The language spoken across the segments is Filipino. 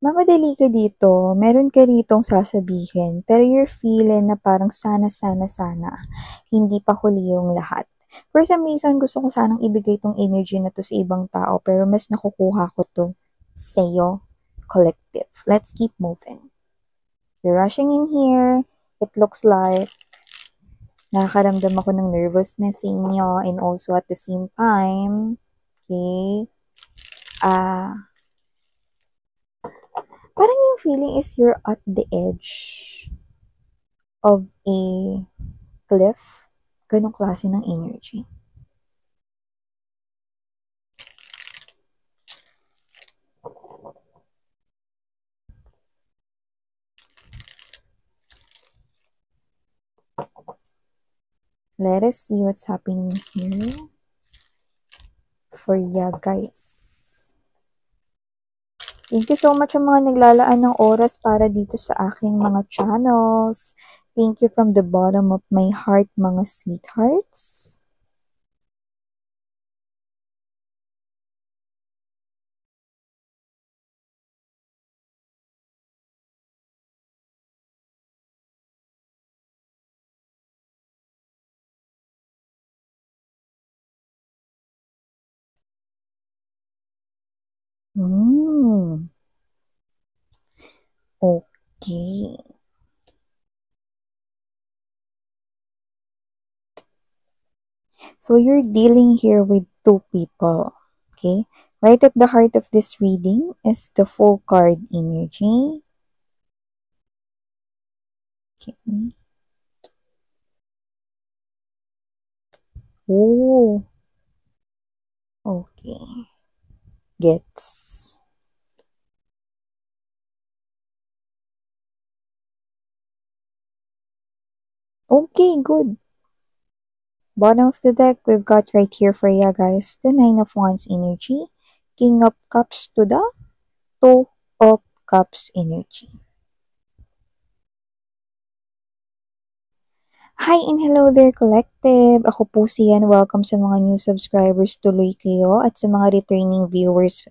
Mamadali ka dito, meron ka ritong sasabihin, pero you're feeling na parang sana, hindi pa huli yung lahat. For some reason, gusto ko sanang ibigay tong energy na to sa ibang tao, pero mas nakukuha ko to sa'yo, collective. Let's keep moving. You're rushing in here. It looks like nakakaramdam ako ng nervousness sa inyo and also at the same time, okay, parang yung feeling is you're at the edge of a cliff. Ganong klase ng energy. Let us see what's happening here for ya guys. Thank you so much sa mga naglalaan ng oras para dito sa aking mga channels. Thank you from the bottom of my heart, mga sweethearts. Okay. So you're dealing here with two people. Okay? Right at the heart of this reading is the Fool card energy. Okay. Oh. Okay. Gets. Okay, good. Bottom of the deck, we've got right here for you guys the Nine of Wands energy, King of Cups to the Two of Cups energy. Hi and hello there collective! Ako po si Yan. Welcome sa mga new subscribers. Tuloy kayo. At sa mga returning viewers,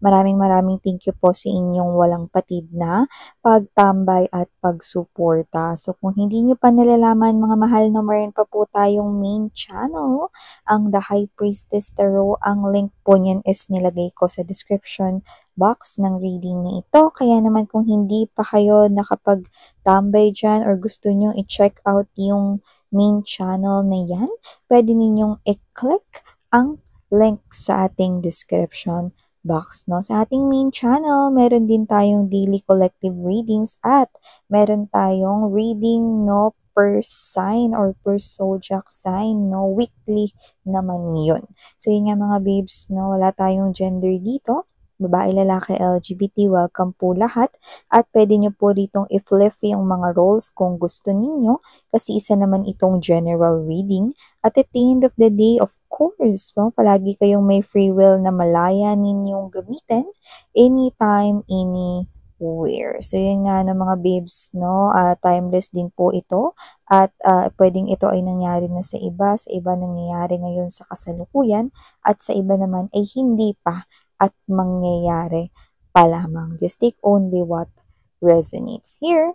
maraming thank you po sa inyong walang patid na pagtambay at pagsuporta. So kung hindi nyo pa nalalaman mga mahal na meron pa po tayong main channel, ang The High Priestess Tarot. Ang link po niyan is nilagay ko sa description box ng reading na ito. Kaya naman kung hindi pa kayo nakapag-tambay dyan or gusto nyo i-check out yung main channel na yan, pwede ninyong i-click ang link sa ating description box. No? Sa ating main channel, meron din tayong daily collective readings at meron tayong reading no per sign or per zodiac sign, no? Weekly naman yun. So yun nga mga babes, no? Wala tayong gender dito. Babae, lalaki, LGBT, welcome po lahat. At pwede nyo po ritong i-flip yung mga roles kung gusto ninyo kasi isa naman itong general reading. At at the end of the day, of course, no, palagi kayong may free will na malaya ninyong gamitin anytime, anywhere. So yun nga ng mga babes, no, timeless din po ito. At pwedeng ito ay nangyari na sa iba nangyayari ngayon sa kasalukuyan, at sa iba naman ay hindi pa at mangyayari pa lamang. Just take only what resonates. Here,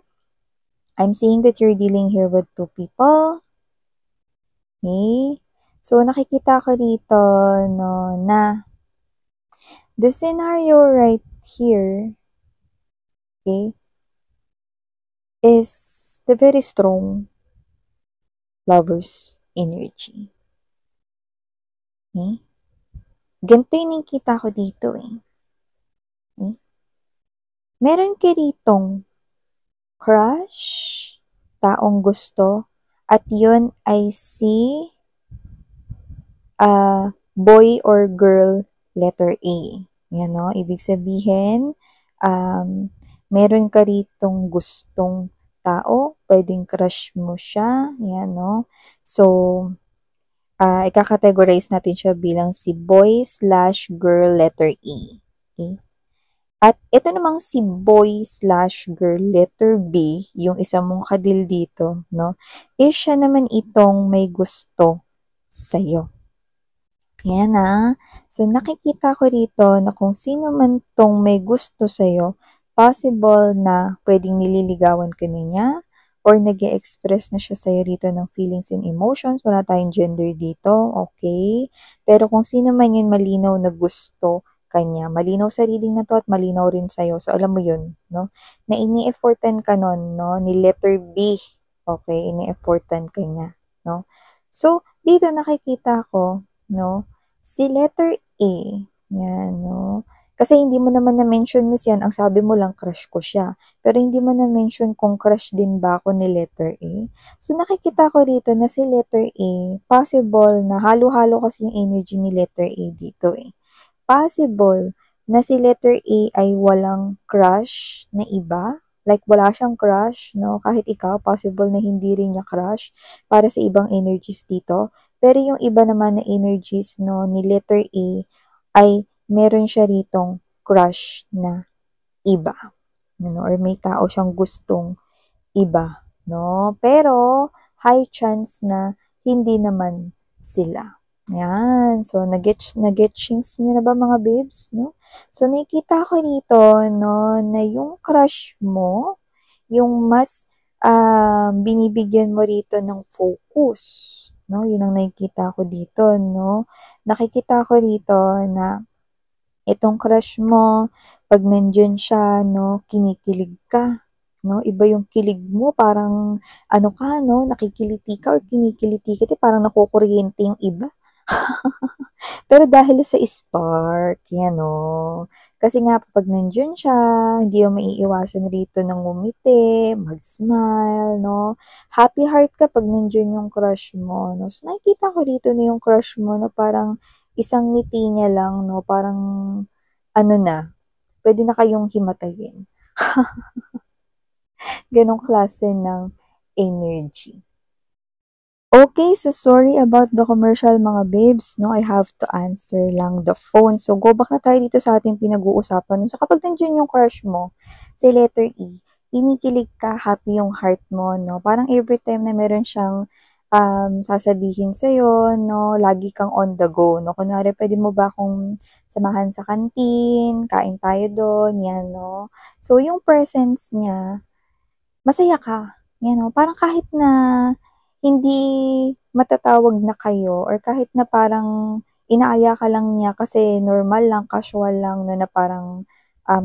I'm seeing that you're dealing here with two people. Okay? So, nakikita ko dito, no, na the scenario right here, okay, is the very strong lover's energy. Okay? Ganito yung nakikita ko dito eh. Okay? Meron ka ditong crush, taong gusto, at yun ay si boy or girl letter A. Yan, no? Ibig sabihin, meron ka ritong gustong tao, pwedeng crush mo siya, yan, no? So, ika-categorize natin siya bilang si boy/girl letter A. Okay? At ito namang si boy/girl letter B, yung isa mong kadil dito, no? Is siya naman itong may gusto sa'yo. Yan na. So, nakikita ko rito na kung sino man tong may gusto sa'yo, Possible na pwedeng nililigawan ka na niya or nag-e-express na siya sa'yo rito ng feelings and emotions. Wala tayong gender dito, okay? Pero kung sino man yun, malinaw na gusto kanya. Malinaw sa reading na to at malinaw rin sa'yo. So, alam mo yun, no? Na ini-effortan ka nun, no? Ni letter B. Okay, ini-effortan ka niya, no? So, dito nakikita ko, no? Si letter A, yan, no? Kasi hindi mo naman na-mention, Miss, yan. Ang sabi mo lang, crush ko siya. Pero hindi mo na-mention kung crush din ba ako ni letter A. So, nakikita ko rito na si letter A, possible na halo-halo kasi yung energy ni letter A dito eh. Possible na si letter A ay walang crush na iba. Like, wala siyang crush, no? Kahit ikaw, possible na hindi rin niya crush para sa ibang energies dito. Pero yung iba naman na energies, no, ni letter A ay meron siya ritong crush na iba, no? Or may tao siyang gustong iba, no? Pero high chance na hindi naman sila. Yan. So, nag-getchings nyo na ba mga babes, no? So, nakikita ko dito, no, na yung crush mo, yung mas binibigyan mo rito ng focus, no? Yun ang nakikita ko dito, no? Nakikita ko rito na itong crush mo, 'pag nandiyan siya 'no, kinikilig ka, 'no? Iba yung kilig mo parang ano ka 'no, nakikiliti ka or kinikiliti ka, parang nakukuryente yung iba. Pero dahil sa spark, yan 'no. Kasi nga 'pag nandiyan siya, hindi mo maiiwasan rito ng ngumiti, mag-smile 'no. Happy heart ka 'pag nandiyan yung crush mo 'no. So, nakikita ko dito na yung crush mo na parang isang ngiti niya lang 'no, parang ano na, puwede na kayong himatayin. Gano'ng klase ng energy. Okay, so sorry about the commercial mga babes, no? I have to answer lang the phone. So go back na tayo dito sa ating pinag-uusapan. So kapag nandiyan yung crush mo, si letter E, kinikilig ka, happy yung heart mo, no? Parang every time na meron siyang sasabihin sa'yo, no? Lagi kang on the go, no? Kunwari, pwede mo ba akong samahan sa kantin, kain tayo doon, yan, no? So yung presence niya, masaya ka, yan, no? Parang kahit na hindi matatawag na kayo or kahit na parang inaaya ka lang niya kasi normal lang, casual lang 'no, na parang,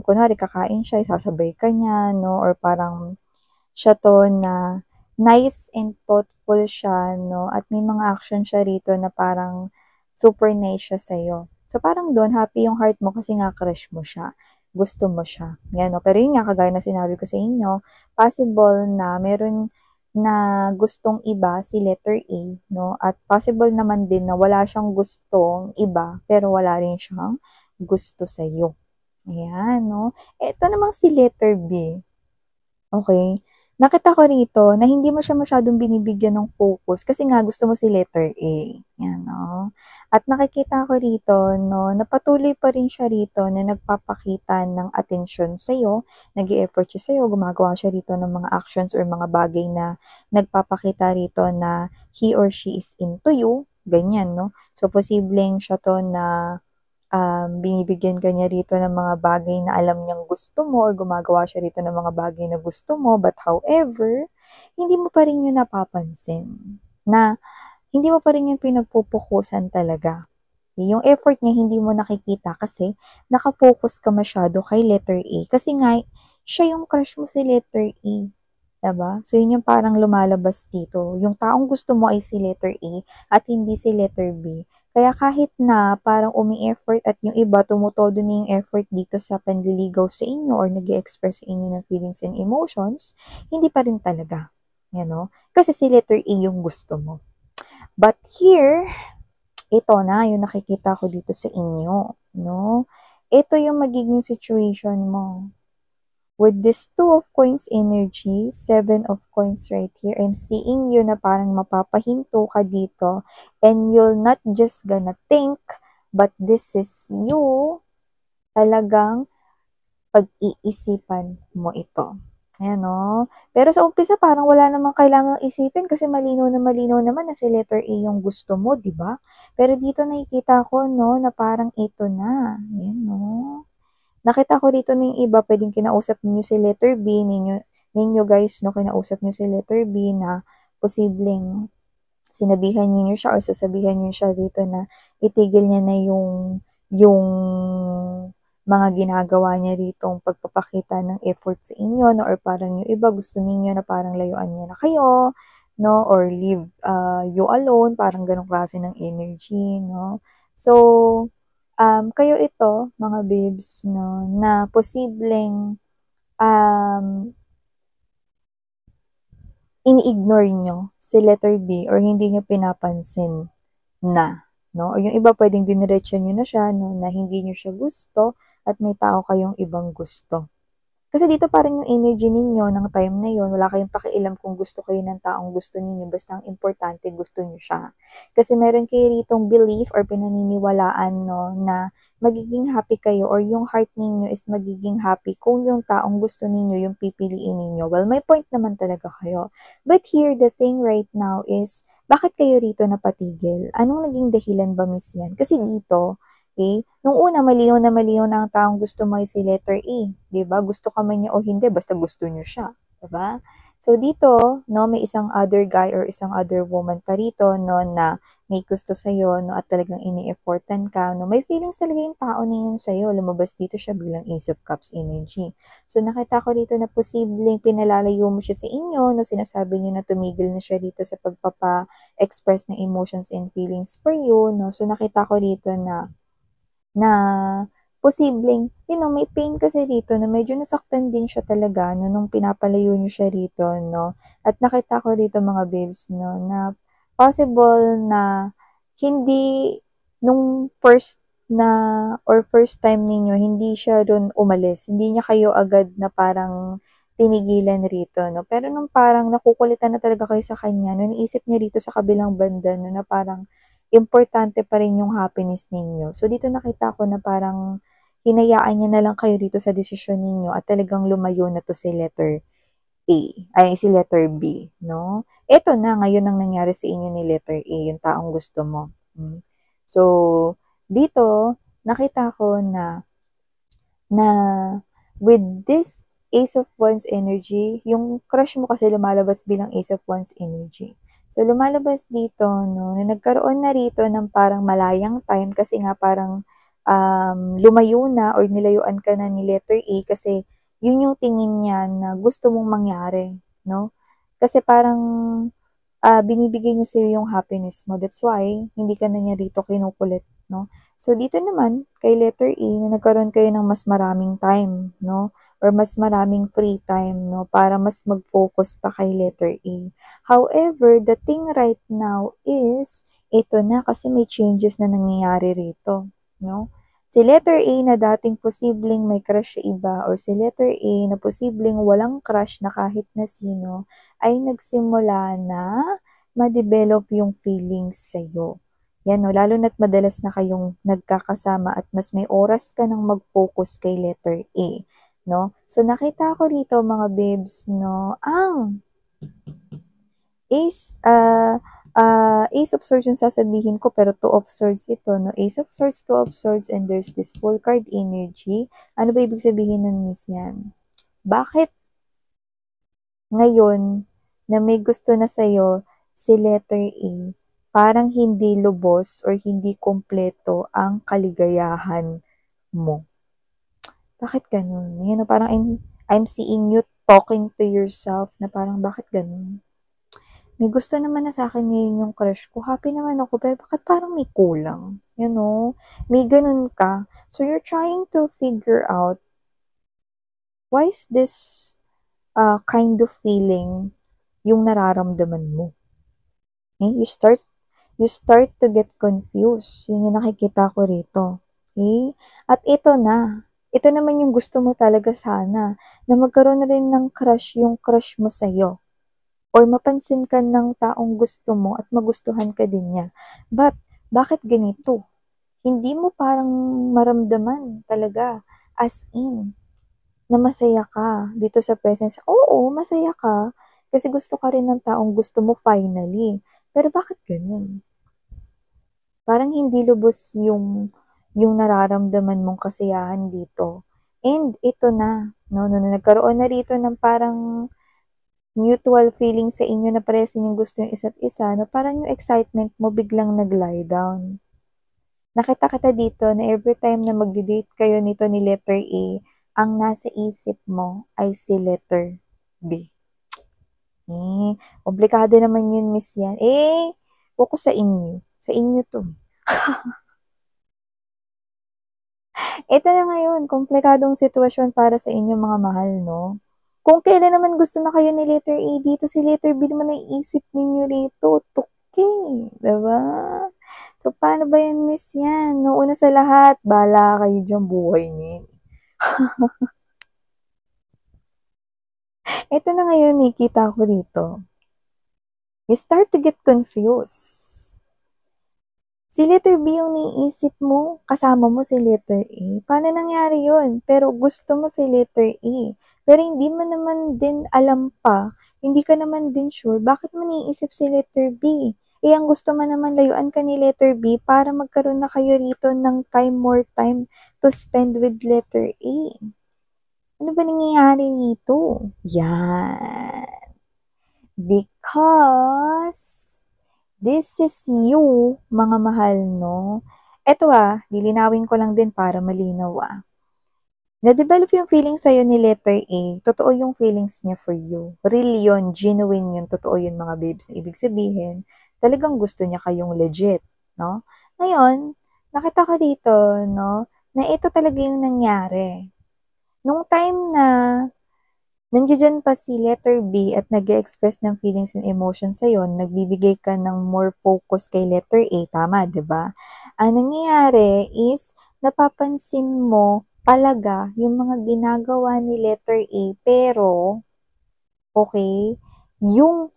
kunwari kakain siya, isasabay ka niya 'no, or parang siya 'to na nice and thoughtful siya 'no, at may mga action siya rito na parang super nice siya sa'yo. So, parang do'n happy yung heart mo kasi nga crush mo siya, gusto mo siya, 'yan 'no. Pero yun nga, kagaya ng sinabi ko sa inyo, possible na meron na gustong iba si letter A 'no, at possible naman din na wala siyang gustong iba, pero wala rin siyang gusto sa'yo. Ayan 'no. Eto namang si letter B. Okay. Nakita ko rito na hindi mo siya masyadong binibigyan ng focus kasi nga gusto mo si letter A, 'yan 'no. At nakikita ko rito 'no, na patuloy pa rin siya rito na nagpapakita ng atensyon sa'yo, nag-e-effort siya sa'yo, gumagawa siya rito ng mga actions or mga bagay na nagpapakita rito na he or she is into you, ganyan 'no. So, posibleng siya 'to na binibigyan ka niya rito ng mga bagay na alam niyang gusto mo or gumagawa siya rito ng mga bagay na gusto mo, but however, hindi mo pa rin yun napapansin, na hindi mo pa rin yun pinagpupukusan talaga. Yung effort niya hindi mo nakikita kasi naka-focus ka masyado kay letter A. Kasi nga, siya yung crush mo si letter A. Diba? So, yun yung parang lumalabas dito. Yung taong gusto mo ay si letter A at hindi si letter B. Kaya kahit na parang umi-effort at yung iba tumutodo na yung effort dito sa panliligaw sa inyo or nag express sa inyo ng feelings and emotions, hindi pa rin talaga. You know? Kasi si letter A yung gusto mo. But here, ito na yung nakikita ko dito sa inyo. No? Ito yung magiging situation mo. With this 2 of coins energy, 7 of coins right here, I'm seeing you na parang mapapahinto ka dito and you'll not just gonna think, but this is you talagang pag-iisipan mo ito. Ayan o. Pero sa umpisa parang wala namang kailangang isipin kasi malinaw naman na si letter A yung gusto mo, di ba? Pero dito nakikita ko no, na parang ito na. Ayan no. Nakita ko rito na yung iba puwedeng kinausap niyo si letter B, ninyo guys 'no, kinausap niyo si letter B na posibleng sinabihan niyo siya or sasabihan niyo siya dito na itigil niya na yung mga ginagawa niya ritong pagpapakita ng effort sa inyo 'no, or parang yung iba gusto ninyo na parang layuan niya na kayo 'no, or leave, you alone, parang gano'ng klase ng energy 'no. So, kayo ito mga babes 'no, na posibleng, um, ini-ignore niyo si letter B or hindi niyo pinapansin na, 'no, or yung iba puwedeng diniretso niyo na siya 'no, na hindi niyo siya gusto at may tao kayong ibang gusto. Kasi dito parang yung energy ninyo ng time na yun, wala kayong pakialam kung gusto kayo ng taong gusto ninyo, basta ang importante gusto niyo siya. Kasi meron kayo ritong belief or pinaniniwalaan 'no, na magiging happy kayo or yung heart ninyo is magiging happy kung yung taong gusto ninyo yung pipiliin ninyo. Well, may point naman talaga kayo. But here, the thing right now is, bakit kayo rito napatigil? Anong naging dahilan ba miss yan? Kasi dito, okay, nung una malinaw na ang taong gusto mo ay si letter A, 'di ba? Gusto ka man niya o hindi basta gusto niyo siya, 'di ba? So dito 'no, may isang other guy or isang other woman pa rito 'no, na may gusto sa'yo 'no, at talagang ini-effortan ka 'no. May feelings talaga yung tao na yun sa'yo, lumabas dito siya bilang Ace of Cups energy. So nakita ko dito na posibleng pinalalayo mo siya sa inyo 'no, sinasabi niyo na tumigil na siya dito sa pagpapa-express ng emotions and feelings for you 'no. So nakita ko dito na posibleng, may pain kasi rito na medyo nasaktan din siya talaga 'no, nung pinapalayo niyo siya rito 'no. At nakita ko rito mga babes 'no, na possible na hindi nung first na or first time ninyo hindi siya dun umalis, hindi niya kayo agad na parang tinigilan rito 'no. Pero nung parang nakukulitan na talaga kayo sa kanya 'no, naisip niya rito sa kabilang banda 'no, na parang importante pa rin yung happiness ninyo. So, dito nakita ko na parang hinayaan niya na lang kayo dito sa desisyon ninyo at talagang lumayo na 'to si letter A, ay si letter B, 'no? Eto na ngayon ang nangyari sa inyo ni letter A, yung taong gusto mo, So, dito nakita ko na with this Ace of Wands energy, yung crush mo kasi lumalabas bilang Ace of Wands energy. So, lumalabas dito 'no, na nagkaroon na rito ng parang malayang time kasi nga parang, lumayo na or nilayuan ka na ni letter A kasi yun yung tingin niya na gusto mong mangyari 'no. Kasi parang binibigay niya sa'yo yung happiness mo. That's why, hindi ka na niya rito kinukulit, 'no? So, dito naman, kay letter A, na nagkaroon kayo ng mas maraming time, 'no? Or mas maraming free time, 'no? Para mas mag-focus pa kay letter A. However, the thing right now is, ito na kasi may changes na nangyayari rito, 'no? Si letter A na dating posibleng may crush sa iba or si letter A na posibleng walang crush na kahit na sino, ay nagsimula na ma-develop yung feelings sa'yo. Yan 'no, lalo na't madalas na kayong nagkakasama at mas may oras ka ng mag-focus kay letter A, 'no. So nakita ko rito mga babes 'no, ang Ace, Ace of Swords yung sasabihin ko pero Two of Swords ito 'no, Ace of Swords, Two of Swords, and there's this full card energy. Ano ba ibig sabihin nun miss yan? Bakit ngayon na may gusto na sa'yo si letter A, parang hindi lubos or hindi kumpleto ang kaligayahan mo? Bakit gano'n? Yun na parang I'm seeing you talking to yourself na parang bakit gano'n? May gusto naman na sa'kin ngayon yung crush ko, happy naman ako pero bakit parang may kulang, you know? May gano'n ka. So you're trying to figure out, why is this, kind of feeling yung nararamdaman mo? Okay? You start to get confused. Yun yung nakikita ko rito. Okay? At ito na. Ito naman yung gusto mo talaga sana, na magkaroon na rin ng crush yung crush mo sa'yo. Or mapansin ka ng taong gusto mo at magustuhan ka din niya. But, bakit ganito? Hindi mo parang maramdaman talaga, as in, na masaya ka dito sa presence. Oo, masaya ka. Kasi gusto ka rin ng taong gusto mo finally. Pero bakit ganun? Parang hindi lubos yung nararamdaman mong kasiyahan dito. And ito na, no, nagkaroon na rito ng parang mutual feeling sa inyo na parehas yung gusto yung isa't isa, no, parang yung excitement mo biglang nag-lie down. Nakita kita dito na every time na magdi-date kayo nito ni letter A, ang nasa isip mo ay si letter B. Komplikado naman yun, miss yan. Focus sa inyo. Sa inyo to. Ito na ngayon, komplikadong sitwasyon para sa inyo mga mahal, no? Kung kailan naman gusto na kayo ni letter A dito, si letter B naman naiisip ninyo rito. Tuking, diba? So, paano ba yan, miss yan? No, una sa lahat, bahala kayo dyan, buhay nyo yun. Ito na ngayon, nakikita ko dito. You start to get confused. Si letter B yung naiisip mo, kasama mo si letter A. Paano nangyari yun? Pero gusto mo si letter A. Pero hindi mo naman din alam pa, hindi ka naman din sure, bakit mo naiisip si letter B? Ang gusto mo naman layuan ka ni letter B para magkaroon na kayo rito ng more time to spend with letter A. Ano ba nangyayari dito? Yan. Because this is you, mga mahal, no? Eto lilinawin ko lang din para malinaw Na-develop yung feelings sa'yo ni letter A, totoo yung feelings niya for you. Real yun, genuine yun, totoo yun mga babes. Ibig sabihin, talagang gusto niya kayong legit, no? Ngayon, nakita ko dito, no, na ito talaga yung nangyari. Nung time na nandiyan pa si letter B at nag-express ng feelings and emotions sa'yo, nagbibigay ka ng more focus kay letter A, tama, di ba? Ang nangyayari is, napapansin mo talaga yung mga ginagawa ni letter A, pero, okay, yung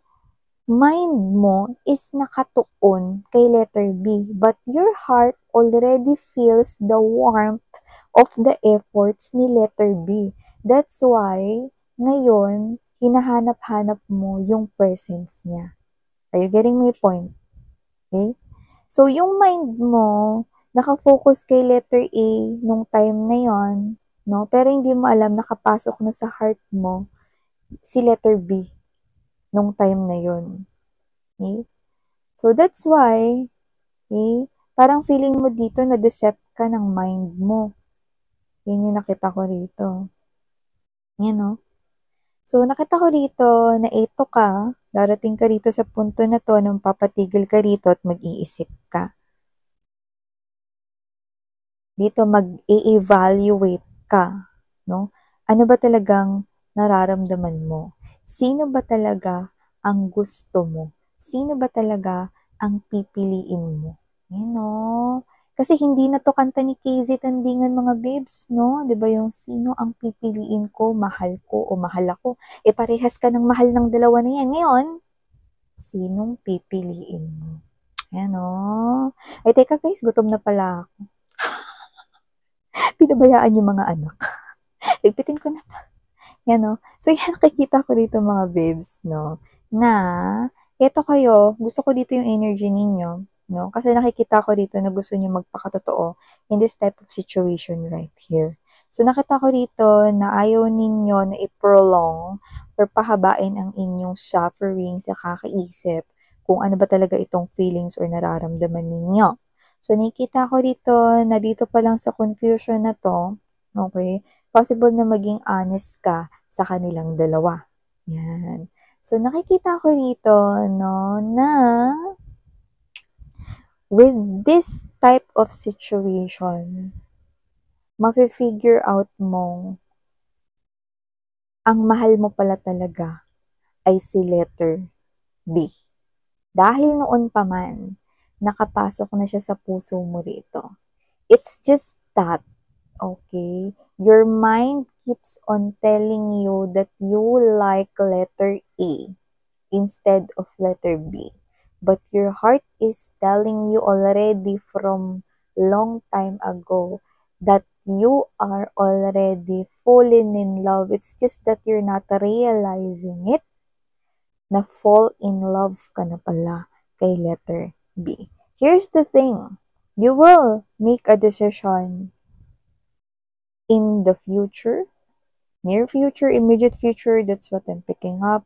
mind mo is nakatuon kay letter B, but your heart already feels the warmth of the efforts ni letter B. That's why, ngayon, hinahanap-hanap mo yung presence niya. Are you getting my point? Okay? So, yung mind mo, nakafocus kay letter A nung time na yon, no? Pero hindi mo alam, nakapasok na sa heart mo si letter B nung time na yon. Okay? So, that's why, okay, parang feeling mo dito na decept ka ng mind mo. Yan yung nakita ko rito. Yan, no? So, nakita ko rito na ito ka, darating ka rito sa punto na to nung papatigil ka rito at mag-iisip ka. Dito mag-i-evaluate ka, no? Ano ba talagang nararamdaman mo? Sino ba talaga ang gusto mo? Sino ba talaga ang pipiliin mo? Yan, no? Kasi hindi na to kanta ni KZ Tandingan mga babes, no? 'Di ba yung sino ang pipiliin ko, mahal ko o mahal ako? Parehas ka ng mahal ng dalawa na yan. Ngayon, sinong pipiliin mo? Ayan, no? Ay, teka guys, gutom na pala ako. Pinabayaan yung mga anak. Ligpitin ko na to. Yan, no? So, yan, nakikita ko dito mga babes, no? Na, eto kayo, gusto ko dito yung energy ninyo, no? Kasi nakikita ko dito na gusto niyo magpakatotoo in this type of situation right here. So, nakita ko dito na ayaw ninyo na i-prolong or pahabain ang inyong suffering sa kakaisip kung ano ba talaga itong feelings or nararamdaman ninyo. So, nakikita ko dito na dito pa lang sa confusion na to, okay, possible na maging honest ka sa kanilang dalawa. Yan. So, nakikita ko dito, no, na with this type of situation, mafe-figure out mo ang mahal mo pala talaga ay si letter B. Dahil noon pa man, nakapasok na siya sa puso mo rito. It's just that, okay, your mind keeps on telling you that you like letter A instead of letter B. But your heart is telling you already from long time ago that you are already falling in love. It's just that you're not realizing it, na fall in love ka na pala kay letter B. Here's the thing. You will make a decision in the future, near future, immediate future, that's what I'm picking up.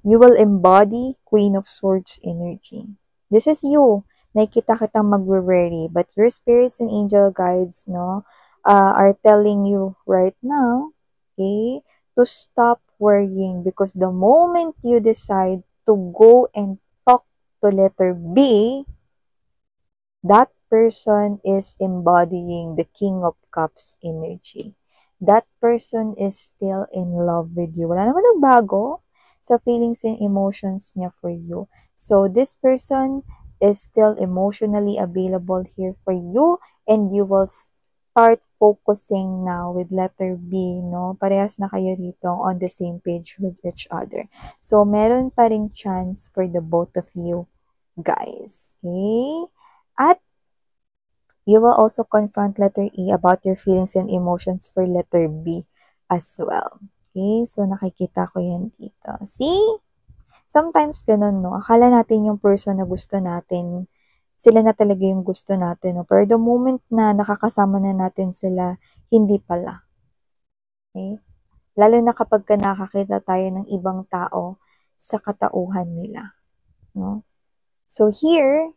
You will embody Queen of Swords energy. This is you. Nakikita kitang mag-worry, but your spirits and angel guides, no, are telling you right now, okay, to stop worrying, because the moment you decide to go and talk to letter B, that person is embodying the King of Cups energy. That person is still in love with you. Wala naman nagbago sa feelings and emotions niya for you. So, this person is still emotionally available here for you, and you will start focusing now with letter B, no? Parehas na kayo rito on the same page with each other. So, meron pa ring chance for the both of you guys. Okay? At you will also confront letter E about your feelings and emotions for letter B as well. Okay, so nakikita ko yan dito. See? Sometimes ganun, no? Akala natin yung person na gusto natin, sila na talaga yung gusto natin, no? Pero the moment na nakakasama na natin sila, hindi pala. Okay? Lalo na kapag nakakita tayo ng ibang tao sa katauhan nila, no? So here,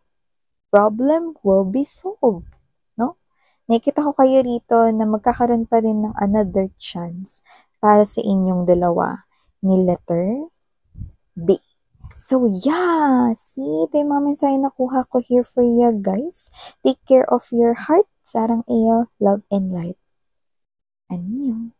problem will be solved, no? Nakikita ko kayo rito na magkakaroon pa rin ng another chance para sa inyong dalawa ni letter B. So, yeah! See, ito yung mga mensahe nakuha ko here for you guys. Take care of your heart. Sarang iyo, love and light. Annyeong!